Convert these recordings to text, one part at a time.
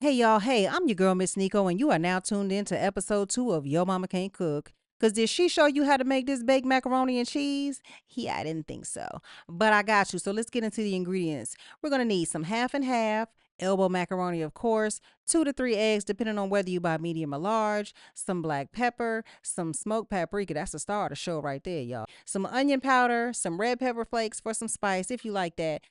Hey y'all, hey, I'm your girl Miss Nico, and you are now tuned in to episode 2 of Yo Mama Can't Cook. Cause did she show you how to make this baked macaroni and cheese? Yeah, I didn't think so. But I got you. So let's get into the ingredients. We're gonna need some half and half, elbow macaroni, of course, 2 to 3 eggs, depending on whether you buy medium or large, some black pepper, some smoked paprika, that's the star of the show right there, y'all. Some onion powder, some red pepper flakes for some spice if you like that,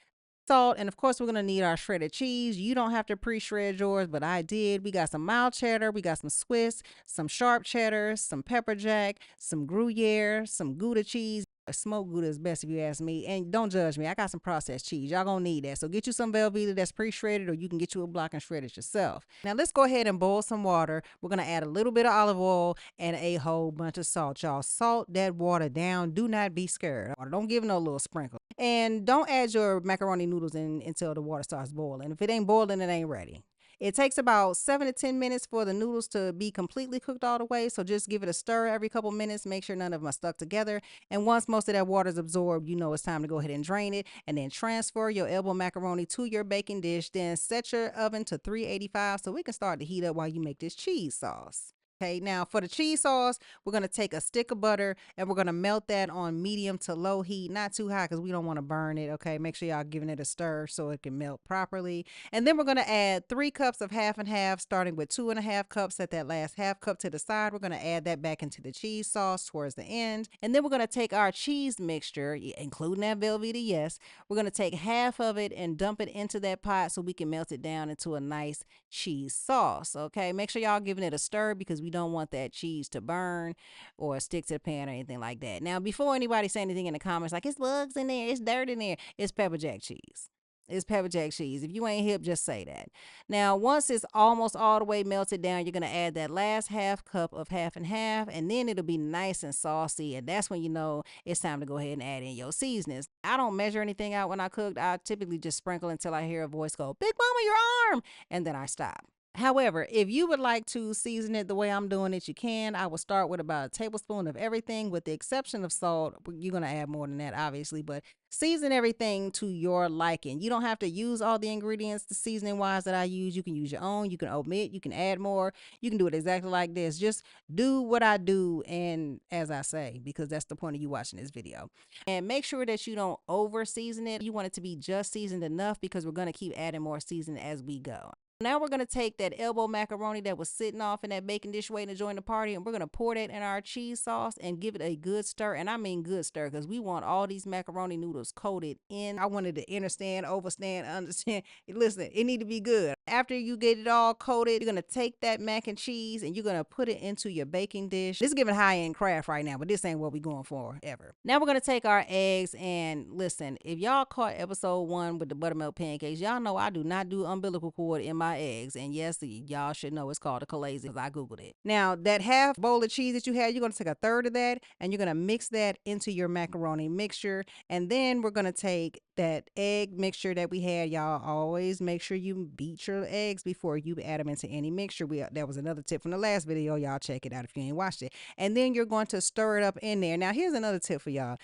salt, and of course we're gonna need our shredded cheese. You don't have to pre-shred yours, but I did. We got some mild cheddar, we got some Swiss, some sharp cheddar, some pepper jack, some Gruyere, some Gouda cheese. Smoked Gouda is best if you ask me. And don't judge me. I got some processed cheese. Y'all gonna need that. So get you some Velveeta that's pre-shredded, or you can get you a block and shred it yourself. Now let's go ahead and boil some water. We're gonna add a little bit of olive oil and a whole bunch of salt. Y'all salt that water down. Do not be scared. Or don't give no little sprinkle. And don't add your macaroni noodles in until the water starts boiling. If it ain't boiling, it ain't ready. It takes about 7 to 10 minutes for the noodles to be completely cooked all the way. So just give it a stir every couple minutes. Make sure none of them are stuck together. And once most of that water is absorbed, you know it's time to go ahead and drain it. And then transfer your elbow macaroni to your baking dish. Then set your oven to 385 so we can start to heat up while you make this cheese sauce. Okay, now for the cheese sauce, we're going to take a stick of butter and we're going to melt that on medium to low heat, not too high because we don't want to burn it. Okay, make sure y'all giving it a stir so it can melt properly. And then we're going to add 3 cups of half and half, starting with 2.5 cups. Set that last half cup to the side. We're going to add that back into the cheese sauce towards the end. And then we're going to take our cheese mixture, including that Velveeta, yes. We're going to take half of it and dump it into that pot so we can melt it down into a nice cheese sauce. Okay, make sure y'all giving it a stir because we don't want that cheese to burn or stick to the pan or anything like that. Now, before anybody say anything in the comments like it's bugs in there, it's dirt in there, it's pepper jack cheese. It's pepper jack cheese. If you ain't hip, just say that. Now, once it's almost all the way melted down, you're going to add that last half cup of half and half, and then it'll be nice and saucy. And that's when you know it's time to go ahead and add in your seasonings. I don't measure anything out when I cook. I typically just sprinkle until I hear a voice go, Big Mama, your arm, and then I stop. However, if you would like to season it the way I'm doing it, you can. I will start with about a tablespoon of everything, with the exception of salt. You're going to add more than that, obviously, but season everything to your liking. You don't have to use all the ingredients, the seasoning wise that I use. You can use your own. You can omit. You can add more. You can do it exactly like this. Just do what I do and as I say, because that's the point of you watching this video. And make sure that you don't over season it. You want it to be just seasoned enough because we're going to keep adding more seasoning as we go. Now we're going to take that elbow macaroni that was sitting off in that baking dish waiting to join the party, and we're going to pour that in our cheese sauce and give it a good stir. And I mean good stir, because we want all these macaroni noodles coated in. I wanted to understand, overstand, understand. Listen, it need to be good. After you get it all coated, you're going to take that mac and cheese and you're going to put it into your baking dish. This is giving high-end craft right now, but this ain't what we're going for ever. Now we're going to take our eggs, and listen, if y'all caught episode 1 with the buttermilk pancakes, y'all know I do not do umbilical cord in my eggs. And yes, y'all should know it's called a calazi because I googled it. Now that half bowl of cheese that you had, you're going to take a third of that and you're going to mix that into your macaroni mixture. And then we're going to take that egg mixture that we had. Y'all always make sure you beat your eggs before you add them into any mixture. That was another tip from the last video. Y'all check it out if you ain't watched it. And then you're going to stir it up in there. Now here's another tip for y'all.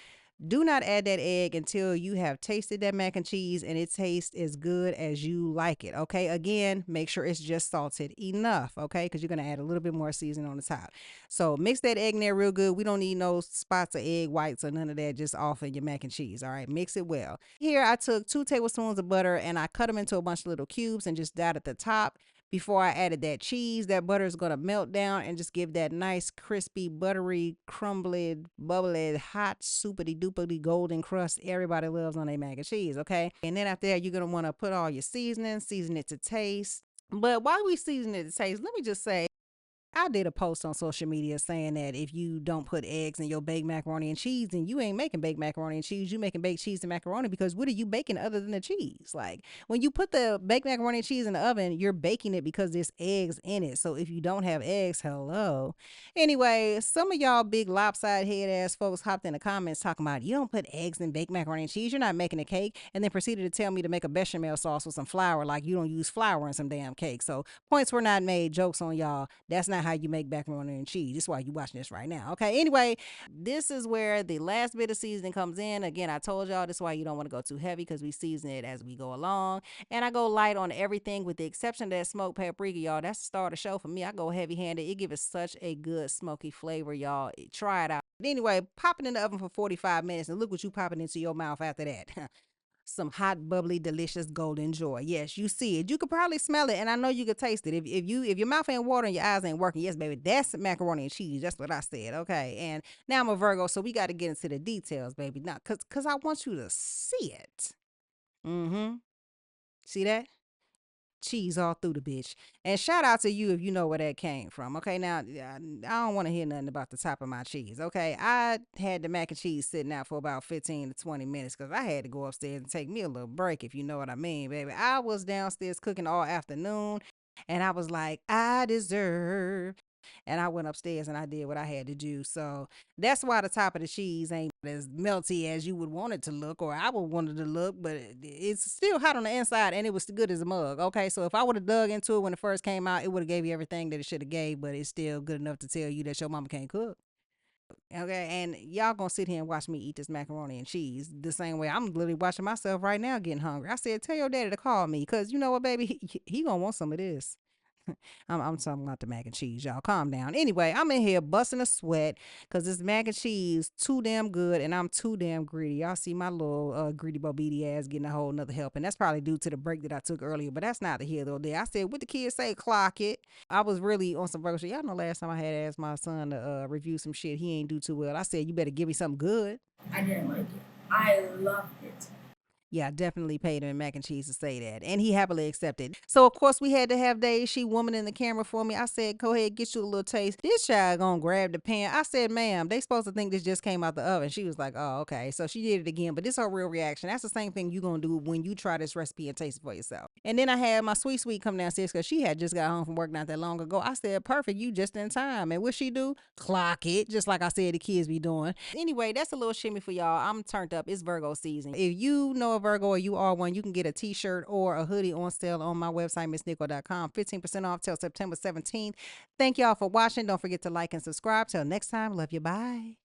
Do not add that egg until you have tasted that mac and cheese and it tastes as good as you like it. Okay, again, make sure it's just salted enough. Okay, because you're going to add a little bit more seasoning on the top. So mix that egg in there real good. We don't need no spots of egg whites or none of that just off in your mac and cheese. All right, mix it well. Here I took 2 tablespoons of butter and I cut them into a bunch of little cubes and just dotted the top. Before I added that cheese, that butter is going to melt down and just give that nice, crispy, buttery, crumbly, bubbly, hot, soupity, doopity, golden crust everybody loves on their mac and cheese, okay? And then after that, you're going to want to put all your seasonings, season it to taste. But while we season it to taste, let me just say, I did a post on social media saying that if you don't put eggs in your baked macaroni and cheese, then you ain't making baked macaroni and cheese. You making baked cheese and macaroni, because what are you baking other than the cheese? Like when you put the baked macaroni and cheese in the oven, you're baking it because there's eggs in it. So if you don't have eggs, hello. Anyway, some of y'all big lopsided head ass folks hopped in the comments talking about you don't put eggs in baked macaroni and cheese. You're not making a cake, and then proceeded to tell me to make a bechamel sauce with some flour, like you don't use flour in some damn cake. So points were not made. Jokes on y'all. That's not how how you make macaroni and cheese. This is why you watching this right now. Okay. Anyway, this is where the last bit of seasoning comes in. Again, I told y'all this is why you don't want to go too heavy because we season it as we go along. And I go light on everything with the exception of that smoked paprika, y'all. That's the star of the show for me. I go heavy handed. It gives it such a good smoky flavor, y'all. Try it out. Anyway, pop it in the oven for 45 minutes and look what you popping into your mouth after that. Some hot, bubbly, delicious golden joy. Yes, you see it. You could probably smell it, and I know you could taste it. If your mouth ain't watering, your eyes ain't working. Yes, baby, that's macaroni and cheese. That's what I said. Okay, and now I'm a Virgo, so we got to get into the details, baby. Now, cause I want you to see it. Mm-hmm. See that? Cheese all through the bitch. And shout out to you if you know where that came from. Okay, now I don't want to hear nothing about the top of my cheese. Okay, I had the mac and cheese sitting out for about 15 to 20 minutes because I had to go upstairs and take me a little break, if you know what I mean, baby. I was downstairs cooking all afternoon and I was like, I deserve. And I went upstairs and I did what I had to do. So that's why the top of the cheese ain't as melty as you would want it to look, or I would want it to look, but it's still hot on the inside and it was good as a mug. Okay, so if I would have dug into it when it first came out, it would have gave you everything that it should have gave, but it's still good enough to tell you that your mama can't cook. Okay, and y'all gonna sit here and watch me eat this macaroni and cheese the same way I'm literally watching myself right now getting hungry. I said, tell your daddy to call me, cause you know what, baby, he gonna want some of this. I'm talking about the mac and cheese, y'all. Calm down. Anyway, I'm in here busting a sweat because this mac and cheese too damn good and I'm too damn greedy. Y'all see my little greedy bobidi ass getting a whole nother help. And that's probably due to the break that I took earlier, but that's not the here though. There. I said, what the kids say, clock it. I was really on some virtual. Y'all know last time I had asked my son to review some shit. He ain't do too well. I said, you better give me something good. I didn't like it. I loved it. Yeah, I definitely paid him in mac and cheese to say that. And he happily accepted. So, of course, we had to have Dave, she woman in the camera for me. I said, go ahead, get you a little taste. This child gonna grab the pan. I said, ma'am, they supposed to think this just came out the oven. She was like, oh, okay. So she did it again. But this her real reaction. That's the same thing you gonna do when you try this recipe and taste it for yourself. And then I had my sweet come downstairs because she had just got home from work not that long ago. I said, perfect, you just in time. And what she do? Clock it, just like I said the kids be doing. Anyway, that's a little shimmy for y'all. I'm turned up. It's Virgo season. If you know a Virgo or you are one, you can get a t-shirt or a hoodie on sale on my website, missnico.com. 15% off till September 17th. Thank y'all for watching. Don't forget to like and subscribe. Till next time, love you. Bye.